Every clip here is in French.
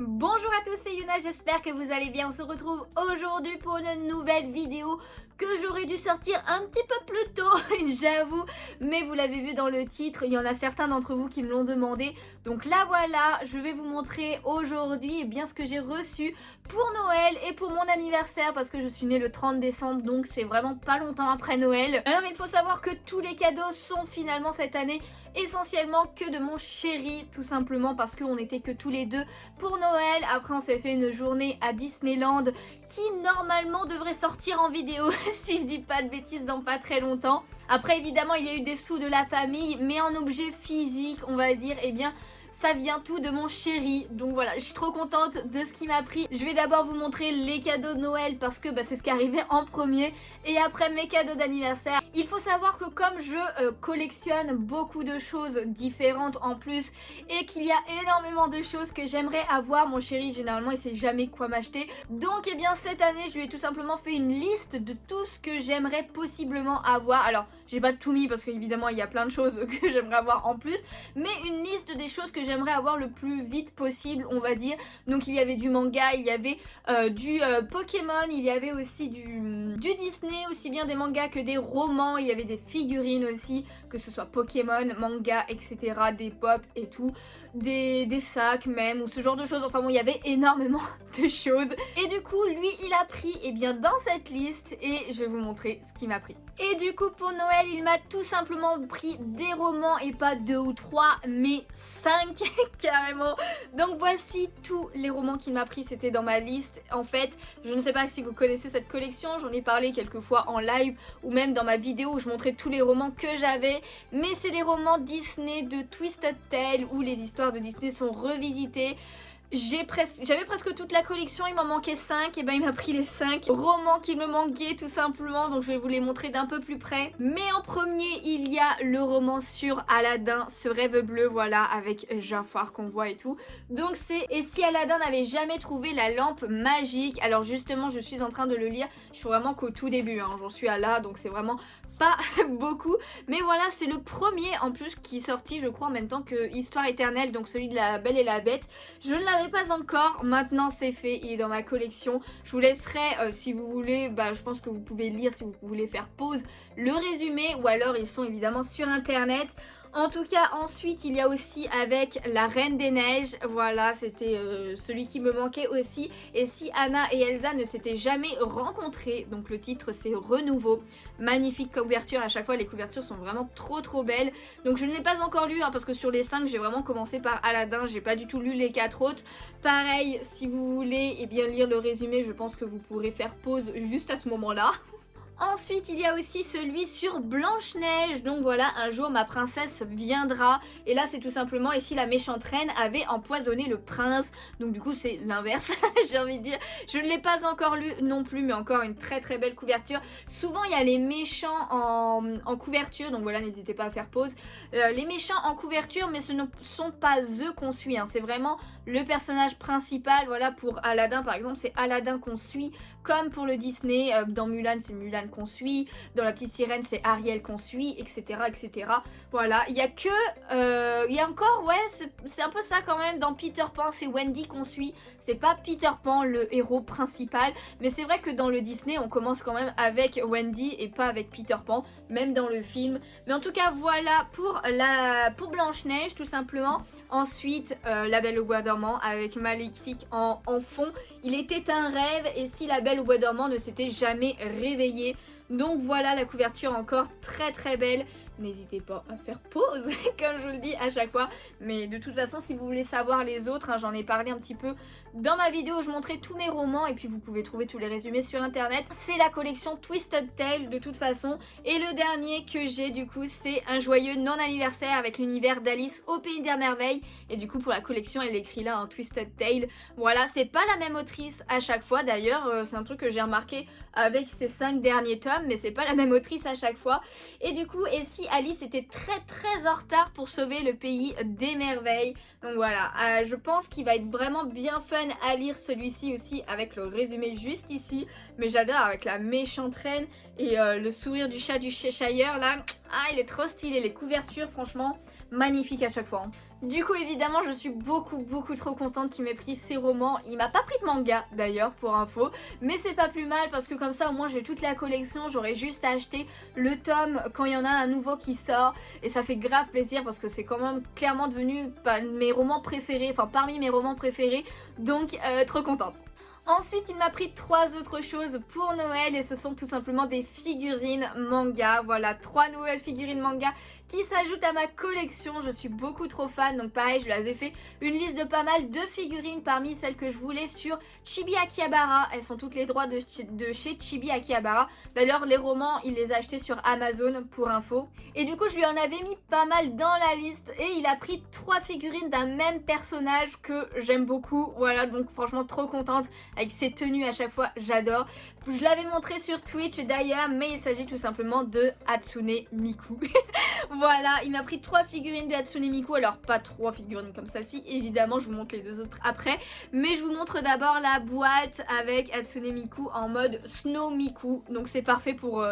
Bonjour à tous, c'est Yuna, j'espère que vous allez bien. On se retrouve aujourd'hui pour une nouvelle vidéo que j'aurais dû sortir un petit peu plus tôt, j'avoue. Mais vous l'avez vu dans le titre, il y en a certains d'entre vous qui me l'ont demandé. Donc là voilà, je vais vous montrer aujourd'hui bien ce que j'ai reçu pour Noël et pour mon anniversaire parce que je suis née le 30 décembre, donc c'est vraiment pas longtemps après Noël. Alors il faut savoir que tous les cadeaux sont finalement cette année essentiellement que de mon chéri, tout simplement parce qu'on n'était que tous les deux pour Noël. Après on s'est fait une journée à Disneyland qui normalement devrait sortir en vidéo si je dis pas de bêtises dans pas très longtemps. Après évidemment il y a eu des sous de la famille, mais en objet physique on va dire, eh bien ça vient tout de mon chéri. Donc voilà, je suis trop contente de ce qu'il m'a pris. Je vais d'abord vous montrer les cadeaux de Noël parce que c'est ce qui arrivait en premier. Et après mes cadeaux d'anniversaire. Il faut savoir que comme je collectionne beaucoup de choses différentes en plus et qu'il y a énormément de choses que j'aimerais avoir, mon chéri généralement il sait jamais quoi m'acheter. Donc bien cette année je lui ai tout simplement fait une liste de tout ce que j'aimerais possiblement avoir. Alors j'ai pas tout mis parce qu'évidemment il y a plein de choses que j'aimerais avoir en plus, mais une liste des choses que j'aimerais avoir le plus vite possible on va dire. Donc il y avait du manga, il y avait du Pokémon, il y avait aussi du Disney, aussi bien des mangas que des romans, il y avait des figurines aussi, que ce soit Pokémon, manga, etc, des pop et tout, des sacs même ou ce genre de choses. Enfin bon, il y avait énormément de choses et du coup lui il a pris bien dans cette liste et je vais vous montrer ce qu'il m'a pris. Et du coup pour Noël il m'a tout simplement pris des romans et pas 2 ou 3 mais 5 carrément. Donc voici tous les romans qu'il m'a pris, c'était dans ma liste. En fait je ne sais pas si vous connaissez cette collection, j'en ai parlé quelques fois en live ou même dans ma vidéo où je montrais tous les romans que j'avais, mais c'est les romans Disney de Twisted Tale où les histoires de Disney sont revisitées. J'avais presque toute la collection, il m'en manquait 5, et il m'a pris les 5 romans qui me manquaient tout simplement, donc je vais vous les montrer d'un peu plus près. Mais en premier il y a le roman sur Aladdin, ce rêve bleu, voilà, avec Jafar qu'on voit et tout. Donc c'est « Et si Aladdin n'avait jamais trouvé la lampe magique ?» Alors justement je suis en train de le lire, je suis vraiment qu'au tout début, hein. J'en suis à là, donc c'est vraiment pas beaucoup, mais voilà c'est le premier en plus qui est sorti je crois en même temps que Histoire éternelle, donc celui de la Belle et la Bête. Je ne l'avais pas encore, maintenant c'est fait, il est dans ma collection. Je vous laisserai si vous voulez, je pense que vous pouvez lire si vous voulez faire pause, le résumé, ou alors ils sont évidemment sur internet. En tout cas ensuite il y a aussi avec La Reine des Neiges, voilà c'était celui qui me manquait aussi. Et si Anna et Elsa ne s'étaient jamais rencontrées, donc le titre c'est Renouveau. Magnifique couverture, à chaque fois les couvertures sont vraiment trop belles. Donc je ne l'ai pas encore lu parce que sur les 5 j'ai vraiment commencé par Aladdin, j'ai pas du tout lu les 4 autres. Pareil si vous voulez lire le résumé, je pense que vous pourrez faire pause juste à ce moment là. Ensuite il y a aussi celui sur Blanche-Neige, donc voilà, un jour ma princesse viendra, et là c'est tout simplement et si la méchante reine avait empoisonné le prince, donc du coup c'est l'inverse j'ai envie de dire. Je ne l'ai pas encore lu non plus, mais encore une très belle couverture. Souvent il y a les méchants en couverture, donc voilà, n'hésitez pas à faire pause. Les méchants en couverture, mais ce ne sont pas eux qu'on suit, hein. C'est vraiment le personnage principal. Voilà, pour Aladdin par exemple c'est Aladdin qu'on suit, comme pour le Disney, dans Mulan c'est Mulan qu'on suit, dans La Petite Sirène c'est Ariel qu'on suit, etc etc. Voilà, il y a que il y a encore, ouais c'est un peu ça quand même. Dans Peter Pan c'est Wendy qu'on suit, c'est pas Peter Pan le héros principal, mais c'est vrai que dans le Disney on commence quand même avec Wendy et pas avec Peter Pan, même dans le film. Mais en tout cas voilà pour Blanche-Neige tout simplement. Ensuite La Belle au Bois dormant avec Maléfique en fond. Il était un rêve et si la Belle au Bois dormant ne s'était jamais réveillée. Donc voilà la couverture encore très belle. N'hésitez pas à faire pause comme je vous le dis à chaque fois. Mais de toute façon si vous voulez savoir les autres, j'en ai parlé un petit peu dans ma vidéo où je montrais tous mes romans et puis vous pouvez trouver tous les résumés sur internet. C'est la collection Twisted Tale de toute façon. Et le dernier que j'ai du coup c'est Un joyeux non-anniversaire avec l'univers d'Alice au pays des merveilles. Et du coup pour la collection elle écrit là en Twisted Tale. Voilà, c'est pas la même autrice à chaque fois d'ailleurs, c'est un truc que j'ai remarqué avec ces 5 derniers tomes, mais c'est pas la même autrice à chaque fois. Et du coup, et si Alice était très en retard pour sauver le pays des merveilles. Donc voilà, je pense qu'il va être vraiment bien fun à lire celui-ci aussi avec le résumé juste ici. Mais j'adore avec la méchante reine et le sourire du chat du Cheshire là. Ah, il est trop stylé, les couvertures franchement magnifiques à chaque fois. Du coup évidemment je suis beaucoup trop contente qu'il m'ait pris ces romans. Il m'a pas pris de manga d'ailleurs pour info, mais c'est pas plus mal parce que comme ça au moins j'ai toute la collection, j'aurais juste à acheter le tome quand il y en a un nouveau qui sort et ça fait grave plaisir parce que c'est quand même clairement devenu mes romans préférés, enfin parmi mes romans préférés, donc trop contente. Ensuite, il m'a pris 3 autres choses pour Noël et ce sont tout simplement des figurines manga. Voilà, 3 nouvelles figurines manga qui s'ajoutent à ma collection. Je suis beaucoup trop fan, donc pareil, je lui avais fait une liste de pas mal de figurines parmi celles que je voulais sur Chibi Akihabara. Elles sont toutes les droits de chez Chibi Akihabara. D'ailleurs, les romans, il les a achetés sur Amazon pour info. Et du coup, je lui en avais mis pas mal dans la liste et il a pris 3 figurines d'un même personnage que j'aime beaucoup. Voilà, donc franchement trop contente avec ses tenues à chaque fois, j'adore. Je l'avais montré sur Twitch d'ailleurs, mais il s'agit tout simplement de Hatsune Miku. Voilà, il m'a pris 3 figurines de Hatsune Miku, alors pas 3 figurines comme celle-ci, évidemment, je vous montre les 2 autres après, mais je vous montre d'abord la boîte avec Hatsune Miku en mode Snow Miku, donc c'est parfait pour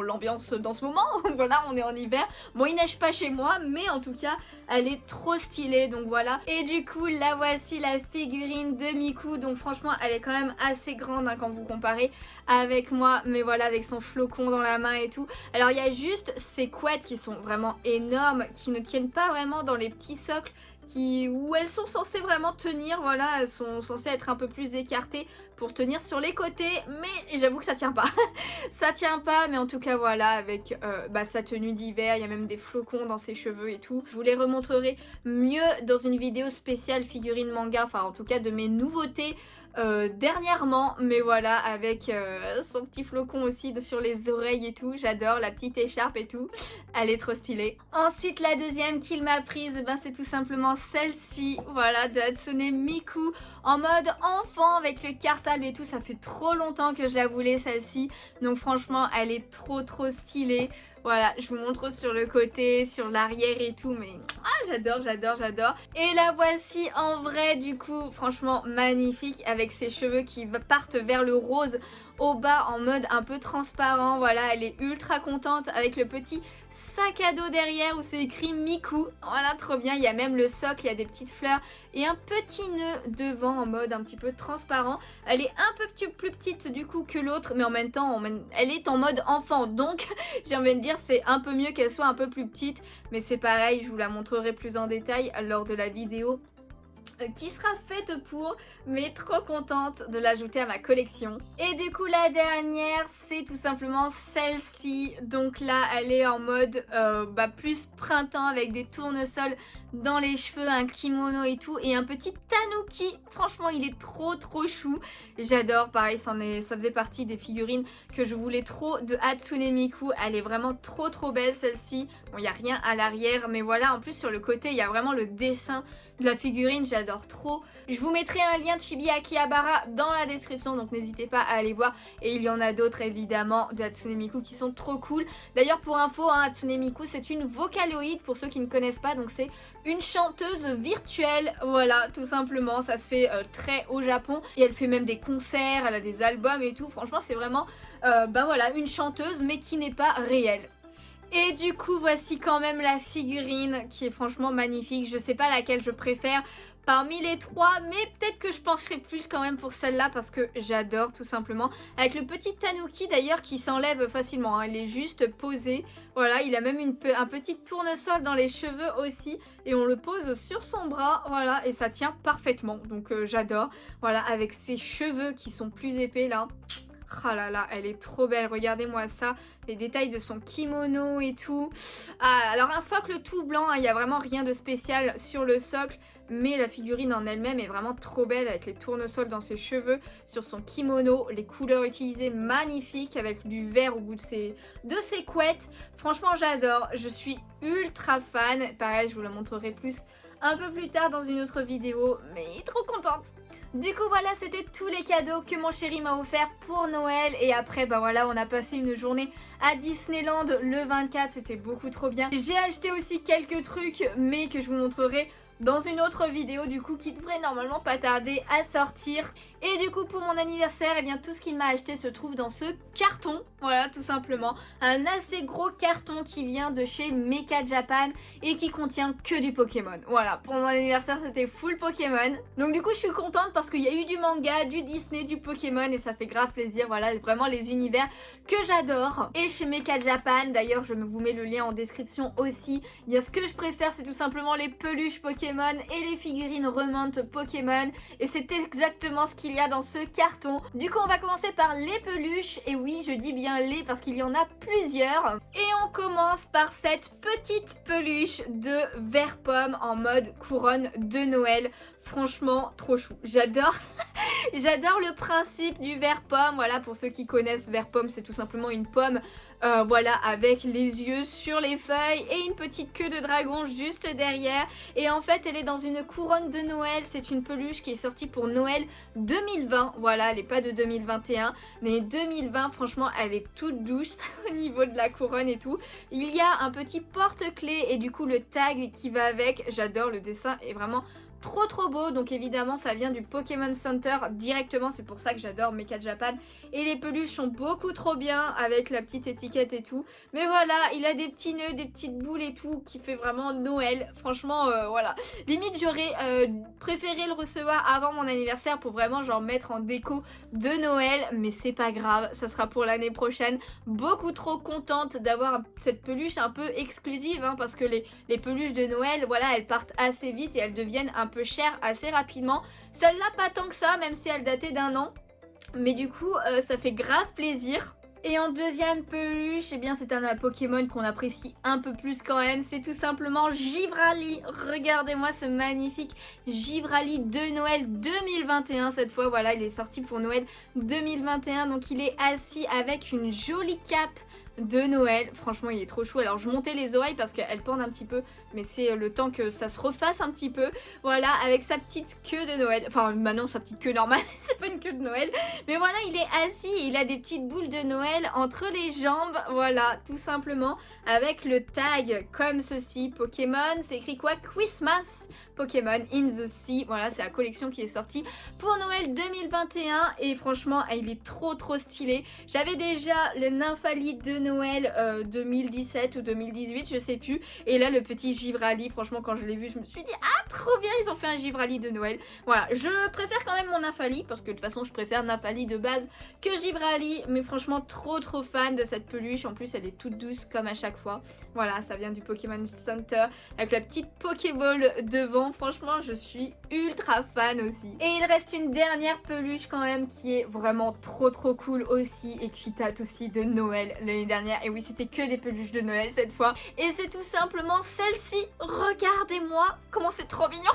l'ambiance dans ce moment. Voilà, on est en hiver, bon il neige pas chez moi, mais en tout cas, elle est trop stylée, donc voilà. Et du coup, là voici la figurine de Miku, donc franchement, elle est quand même assez grande hein, quand vous comparez avec moi, mais voilà, avec son flocon dans la main et tout. Alors il y a juste ces couettes qui sont vraiment énormes, qui ne tiennent pas vraiment dans les petits socles où elles sont censées vraiment tenir, voilà, elles sont censées être un peu plus écartées pour tenir sur les côtés, mais j'avoue que ça tient pas. Ça tient pas, mais en tout cas voilà, avec sa tenue d'hiver, il y a même des flocons dans ses cheveux et tout. Je vous les remontrerai mieux dans une vidéo spéciale figurine manga, enfin en tout cas de mes nouveautés dernièrement, mais voilà, avec son petit flocon aussi sur les oreilles et tout, j'adore la petite écharpe et tout, elle est trop stylée. Ensuite la deuxième qu'il m'a prise, ben, c'est tout simplement celle-ci, voilà, de Hatsune Miku en mode enfant avec le cartable et tout. Ça fait trop longtemps que je la voulais celle-ci, donc franchement elle est trop stylée. Voilà, je vous montre sur le côté, sur l'arrière et tout, mais j'adore. Et la voici en vrai, du coup, franchement magnifique, avec ses cheveux qui partent vers le rose au bas en mode un peu transparent. Voilà, elle est ultra contente avec le petit sac à dos derrière où c'est écrit Miku. Voilà, trop bien. Il y a même le socle, il y a des petites fleurs et un petit nœud devant en mode un petit peu transparent. Elle est un peu plus petite du coup que l'autre, mais en même temps, elle est en mode enfant. Donc, j'ai envie de dire, c'est un peu mieux qu'elle soit un peu plus petite. Mais c'est pareil, je vous la montrerai plus en détail lors de la vidéo qui sera faite pour, mais trop contente de l'ajouter à ma collection. Et du coup la dernière c'est tout simplement celle-ci, donc là elle est en mode plus printemps avec des tournesols dans les cheveux, un kimono et tout, et un petit tanuki. Franchement il est trop chou, j'adore. Pareil, ça faisait partie des figurines que je voulais trop de Hatsune Miku. Elle est vraiment trop belle celle-ci. Bon, il n'y a rien à l'arrière, mais voilà, en plus sur le côté il y a vraiment le dessin de la figurine, j'adore trop. Je vous mettrai un lien de Chibi Akihabara dans la description, donc n'hésitez pas à aller voir. Et il y en a d'autres évidemment de Hatsune Miku qui sont trop cool. D'ailleurs pour info, hein, Hatsune Miku c'est une Vocaloid pour ceux qui ne connaissent pas, donc c'est une chanteuse virtuelle, voilà, tout simplement. Ça se fait très au Japon et elle fait même des concerts, elle a des albums et tout. Franchement c'est vraiment voilà, une chanteuse mais qui n'est pas réelle. Et du coup voici quand même la figurine qui est franchement magnifique. Je sais pas laquelle je préfère parmi les 3, mais peut-être que je pencherai plus quand même pour celle-là parce que j'adore tout simplement. Avec le petit tanuki d'ailleurs qui s'enlève facilement, hein. Il est juste posé. Voilà, il a même un petit tournesol dans les cheveux aussi et on le pose sur son bras, voilà, et ça tient parfaitement. Donc j'adore. Voilà, avec ses cheveux qui sont plus épais là. Oh là là, elle est trop belle, regardez-moi ça, les détails de son kimono et tout. Ah, alors un socle tout blanc, hein, il n'y a vraiment rien de spécial sur le socle, mais la figurine en elle-même est vraiment trop belle avec les tournesols dans ses cheveux, sur son kimono, les couleurs utilisées magnifiques avec du vert au bout de ses couettes. Franchement j'adore, je suis ultra fan, pareil je vous la montrerai plus un peu plus tard dans une autre vidéo, mais trop contente. Du coup voilà, c'était tous les cadeaux que mon chéri m'a offert pour Noël. Et après bah voilà, on a passé une journée à Disneyland le 24, c'était beaucoup trop bien. J'ai acheté aussi quelques trucs mais que je vous montrerai dans une autre vidéo du coup qui devrait normalement pas tarder à sortir. Et du coup pour mon anniversaire, eh bien tout ce qu'il m'a acheté se trouve dans ce carton, voilà tout simplement. Un assez gros carton qui vient de chez Mecha Japan et qui contient que du Pokémon. Voilà, pour mon anniversaire c'était full Pokémon. Donc du coup je suis contente parce qu'il y a eu du manga, du Disney, du Pokémon et ça fait grave plaisir. Voilà, vraiment les univers que j'adore. Et chez Mecha Japan, d'ailleurs je vous mets le lien en description aussi, eh bien ce que je préfère c'est tout simplement les peluches Pokémon et les figurines remonte Pokémon. Et c'est exactement ce qu'il y a dans ce carton. Du coup on va commencer par les peluches. Et oui je dis bien les parce qu'il y en a plusieurs. Et on commence par cette petite peluche de vert pomme en mode couronne de Noël. Franchement trop chou, j'adore. J'adore le principe du vert pomme. Voilà, pour ceux qui connaissent, vert pomme c'est tout simplement une pomme voilà, avec les yeux sur les feuilles et une petite queue de dragon juste derrière. Et en fait elle est dans une couronne de Noël. C'est une peluche qui est sortie pour Noël 2020. Voilà, elle n'est pas de 2021 mais 2020. Franchement elle est toute douce au niveau de la couronne et tout. Il y a un petit porte-clés et du coup le tag qui va avec. J'adore, le dessin est vraiment trop beau. Donc évidemment ça vient du Pokémon Center directement, c'est pour ça que j'adore Mecha Japan. Et les peluches sont beaucoup trop bien avec la petite étiquette et tout. Mais voilà, il a des petits nœuds, des petites boules et tout qui fait vraiment Noël. Franchement voilà, limite j'aurais préféré le recevoir avant mon anniversaire pour vraiment genre mettre en déco de Noël. Mais c'est pas grave, ça sera pour l'année prochaine. Beaucoup trop contente d'avoir cette peluche un peu exclusive hein, parce que les peluches de Noël, voilà, elles partent assez vite et elles deviennent un peu chères assez rapidement. Celle-là pas tant que ça, même si elle datait d'1 an. Mais du coup ça fait grave plaisir. Et en deuxième peluche, eh bien c'est un Pokémon qu'on apprécie un peu plus quand même. C'est tout simplement Givrali. Regardez-moi ce magnifique Givrali de Noël 2021 cette fois. Voilà, il est sorti pour Noël 2021. Donc il est assis avec une jolie cape de Noël. Franchement il est trop chou. Alors je montais les oreilles parce qu'elles pendent un petit peu, mais c'est le temps que ça se refasse un petit peu. Voilà, avec sa petite queue de Noël. Enfin maintenant sa petite queue normale, c'est pas une queue de Noël. Mais voilà, il est assis et il a des petites boules de Noël entre les jambes. Voilà, tout simplement. Avec le tag comme ceci. Pokémon, c'est écrit quoi? Christmas Pokémon in the Sea. Voilà, c'est la collection qui est sortie pour Noël 2021. Et franchement, il est trop stylé. J'avais déjà le Nymphali de Noël 2017 ou 2018, je sais plus. Et là, le petit Givrali, franchement, quand je l'ai vu, je me suis dit, ah, trop bien, ils ont fait un Givrali de Noël. Voilà, je préfère quand même mon Nymphali, parce que de toute façon, je préfère Nymphali de base que Givrali. Mais franchement, trop fan de cette peluche. En plus, elle est toute douce, comme à chaque fois. Voilà, ça vient du Pokémon Center, avec la petite Pokéball devant. Franchement, je suis ultra fan aussi. Et il reste une dernière peluche quand même, qui est vraiment trop cool aussi, et qui date aussi de Noël l'année dernière. Et oui, c'était que des peluches de Noël cette fois. Et c'est tout simplement celle-ci. Regardez-moi comment c'est trop mignon.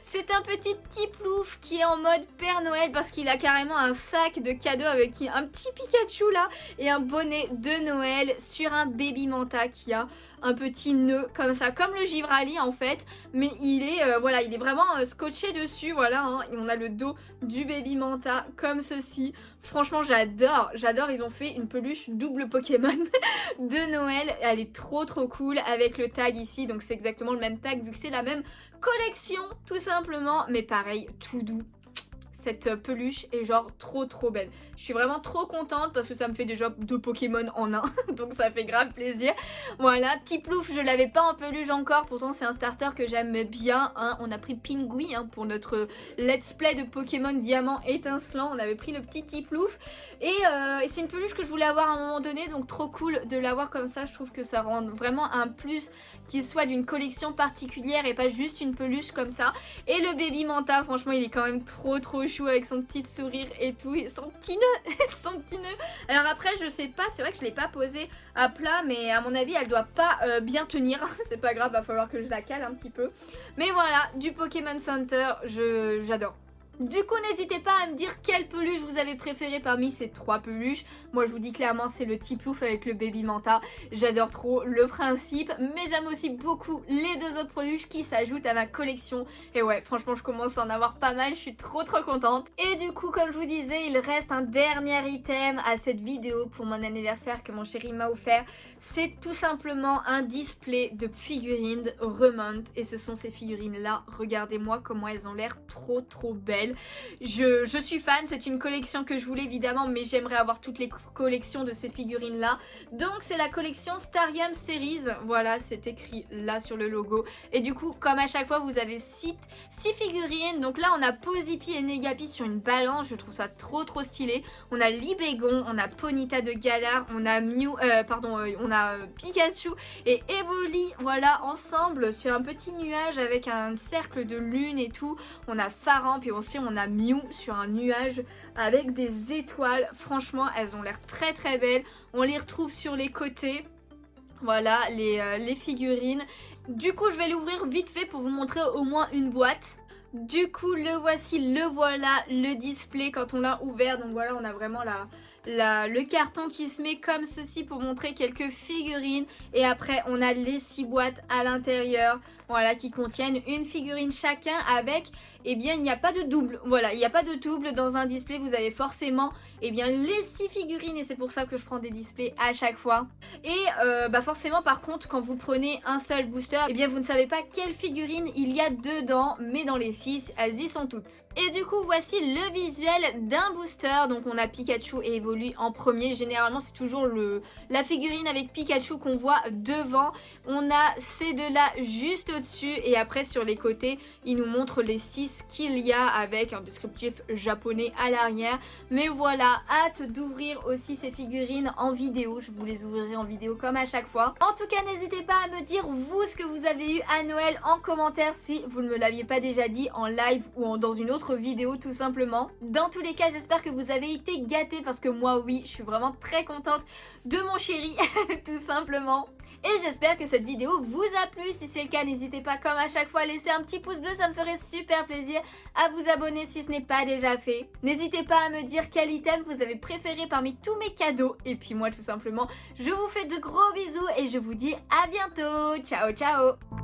C'est un petit Tiplouf qui est en mode Père Noël parce qu'il a carrément un sac de cadeaux avec un petit Pikachu là et un bonnet de Noël sur un Baby Manta qui a un petit nœud comme ça, comme le Givrali en fait, mais il est voilà, il est vraiment scotché dessus, voilà hein. Et on a le dos du Baby Manta comme ceci. Franchement j'adore, ils ont fait une peluche double Pokémon de Noël, elle est trop cool avec le tag ici, donc c'est exactement le même tag vu que c'est la même collection tout simplement, mais pareil, tout doux. Cette peluche est genre trop belle. Je suis vraiment trop contente parce que ça me fait déjà 2 Pokémon en un. Donc ça fait grave plaisir. Voilà, Tiplouf, je l'avais pas en peluche encore. Pourtant c'est un starter que j'aime bien hein. On a pris Pingui hein, pour notre let's play de Pokémon Diamant étincelant. On avait pris le petit Tiplouf. Et c'est une peluche que je voulais avoir à un moment donné. Donc trop cool de l'avoir comme ça. Je trouve que ça rend vraiment un plus qu'il soit d'une collection particulière et pas juste une peluche comme ça. Et le Baby Manta, franchement il est quand même trop chou avec son petit sourire et tout, et son petit nœud, son petit nœud. Alors après je sais pas, c'est vrai que je l'ai pas posé à plat, mais à mon avis elle doit pas bien tenir. C'est pas grave, va falloir que je la cale un petit peu. Mais voilà, du Pokémon Center, j'adore. Du coup n'hésitez pas à me dire quelle peluche vous avez préférée parmi ces 3 peluches. Moi je vous dis clairement c'est le Tiplouf avec le Baby Manta. J'adore trop le principe, mais j'aime aussi beaucoup les 2 autres peluches qui s'ajoutent à ma collection. Et ouais, franchement je commence à en avoir pas mal, je suis trop contente. Et du coup comme je vous disais, il reste un dernier item à cette vidéo pour mon anniversaire que mon chéri m'a offert. C'est tout simplement un display de figurines Remont. Et ce sont ces figurines là, regardez-moi comment elles ont l'air trop belles. Noël. Je suis fan, c'est une collection que je voulais évidemment, mais j'aimerais avoir toutes les collections de ces figurines là. Donc c'est la collection Starium Series, voilà c'est écrit là sur le logo. Et du coup comme à chaque fois vous avez 6 figurines. Donc là on a Pozipi et Negapi sur une balance, je trouve ça trop stylé. On a Libégon, on a Ponyta de Galar, on a Pikachu et Evoli, voilà ensemble sur un petit nuage avec un cercle de lune et tout. On a Faran, puis aussi on a Mew sur un nuage avec des étoiles. Franchement elles ont l'air très belles. On les retrouve sur les côtés. Voilà les figurines. Du coup je vais l'ouvrir vite fait pour vous montrer au moins une boîte. Du coup le voici, le voilà, le display quand on l'a ouvert. Donc voilà on a vraiment le carton qui se met comme ceci pour montrer quelques figurines. Et après on a les 6 boîtes à l'intérieur, voilà, qui contiennent une figurine chacun avec, eh bien il n'y a pas de double. Voilà, il n'y a pas de double dans un display, vous avez forcément eh bien les 6 figurines. Et c'est pour ça que je prends des displays à chaque fois. Et forcément par contre quand vous prenez un seul booster, eh bien vous ne savez pas quelle figurine il y a dedans, mais dans les 6 elles y sont toutes. Et du coup voici le visuel d'un booster. Donc on a Pikachu et Evoli en premier. Généralement c'est toujours la figurine avec Pikachu qu'on voit devant. On a ces deux là juste au-dessus, et après sur les côtés il nous montre les 6 qu'il y a avec un descriptif japonais à l'arrière. Mais voilà, hâte d'ouvrir aussi ces figurines en vidéo. Je vous les ouvrirai en vidéo comme à chaque fois. En tout cas n'hésitez pas à me dire vous ce que vous avez eu à Noël en commentaire si vous ne me l'aviez pas déjà dit en live ou dans une autre vidéo tout simplement. Dans tous les cas j'espère que vous avez été gâtés, parce que moi oui je suis vraiment très contente de mon chéri tout simplement. Et j'espère que cette vidéo vous a plu. Si c'est le cas n'hésitez pas comme à chaque fois à laisser un petit pouce bleu, ça me ferait super plaisir. À vous abonner si ce n'est pas déjà fait. N'hésitez pas à me dire quel item vous avez préféré parmi tous mes cadeaux. Et puis moi tout simplement je vous fais de gros bisous et je vous dis à bientôt. Ciao ciao.